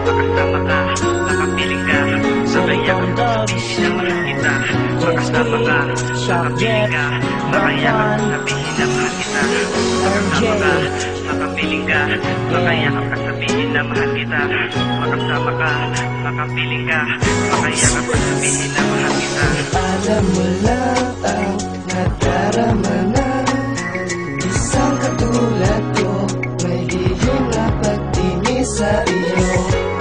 makasama ka, makapiling ka, masaya ka, sabihin na mahal kita. Makasama ka, makapiling ka, makaya ka, sabihin na mahal kita. Makasama ka, makapiling ka, makaya ka, sabihin na mahal kita. Makasama ka, makapiling ka, makaya ka, sabihin na mahal kita. Alam mo lang ang nadarama na isang katulad ko, may lihim na pagtingin sa iyo.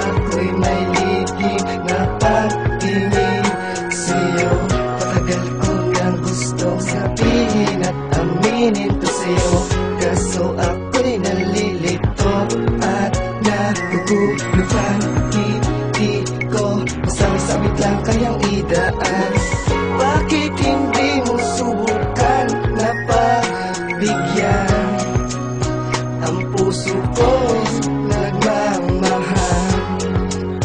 Ako'y may lihim na pagtingin sa'yo. Matagal ko nang gustong sabihin at aminin to sa'yo, kaso ako'y nalilito at naguguluhan. Hindi ko masawit-sawit lang kayang idaan. Bakit hindi mo subukan na pagbigyan ang puso ko'y nagmamahal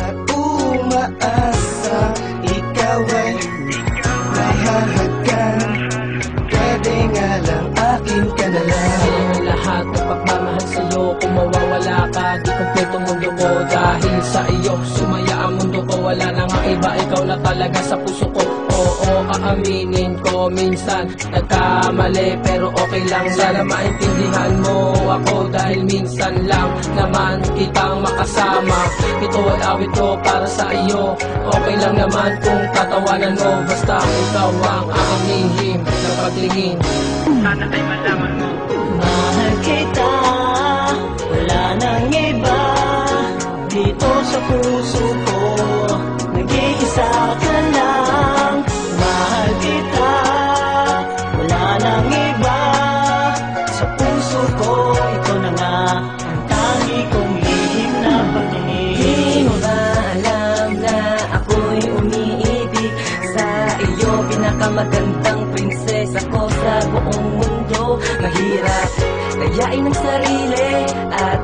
at umaasa ikaw ay mahahagan? Pwede nga lang akin ka na lang. Ang lahat ng pagmamahal sa'yo, kung mawawala ka, di kompleto mundo ko. Dahil sa iyo, sumaya ang mundo ko. Wala na nga iba, ikaw na talaga sa puso ko. Oo, aaminin ko, minsan nagkamali, pero okay lang. Sana maintindihan mo ako, dahil minsan lang naman kitang makasama. Ito ay awit ko para sa iyo. Okay lang naman kung tatawanan mo, basta ikaw ang aking lihim na pagtingin. Sana ay malaman mo, Mahal kita, wala nang iba dito sa puso ko. Nag-iisa ka lang. Mahal kita, wala nang iba sa puso ko. Ito na nga ang tangi kong lihim na pagtingin. Di mo ba alam na ako'y umiibig sa iyo? Pinakamagandang prinsesa ko sa buong mundo. Mahirap kayain ang sarili at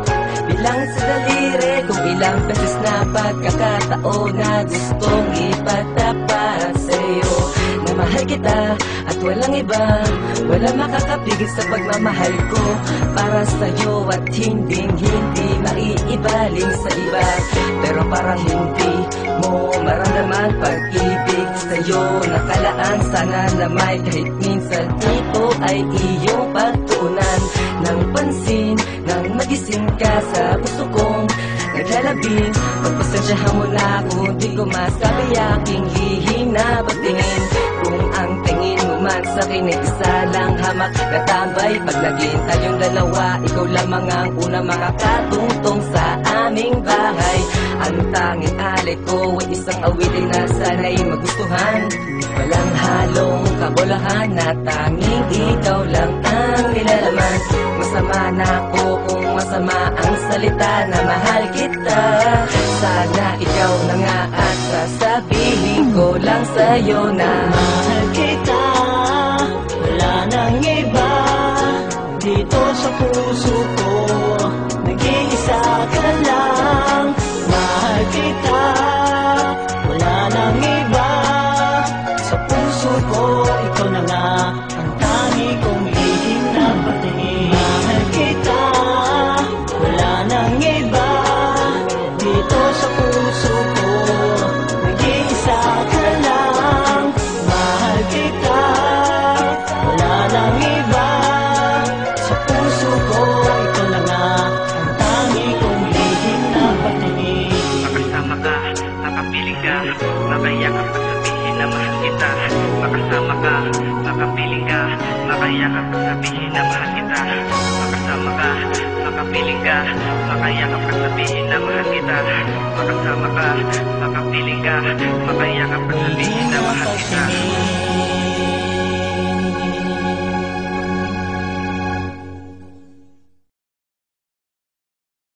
bilang sa daliri kung ilang beses na pagkakataon na gustong ipatapat sa'yo na mahal kita at walang iba. Wala makakapigil sa pagmamahal ko para sa'yo at hinding-hindi maiibaling sa iba. Pero parang hindi mo maramdaman pag-ibig sa'yo nakalaan. Sana na may kahit minsan ito ay iyong pagtuunan ng pansin nang magising ka sa puso kong naglalabing. Pagpasensyahan mo na kung di ko masabi aking lihim na pagtingin. Kung ang tingin mo man sa'kin ay isa lang hamak na tambay. Pag naging tayong dalawa, ikaw lamang ang unang makakatungtong sa aming bahay. Ang tanging alay ko ay isang awitin na sana'y magustuhan. Walang halong kabulahan na tanging ikaw lang ang nilalaman. Masama na ako kung masama ang salita na mahal kita. Sana ikaw na nga at sasabihin ko lang sa'yo na mahal kita, wala nang iba dito sa puso ko. Nag-iisa ka lang. Mahal kita, wala nang iba sa puso ko. Ikaw na nga ang tangi kong lihim na pagtingin. Mahal kita, wala nang iba dito sa puso ko. Nag-iisa ka lang. Mahal kita, wala nang iba sa puso ko. Ikaw na nga ang tangi kong lihim na pagtingin. makasama ka, makapiling ka, makaya ka, sabihin na mahal kita. Makasama ka, makapiling ka, makaya ka, sabihin na mahal kita. Makasama ka, makapiling ka, makaya ka, sabihin na mahal kita. Makasama ka, makapiling ka, makaya ka, sabihin na mahal kita.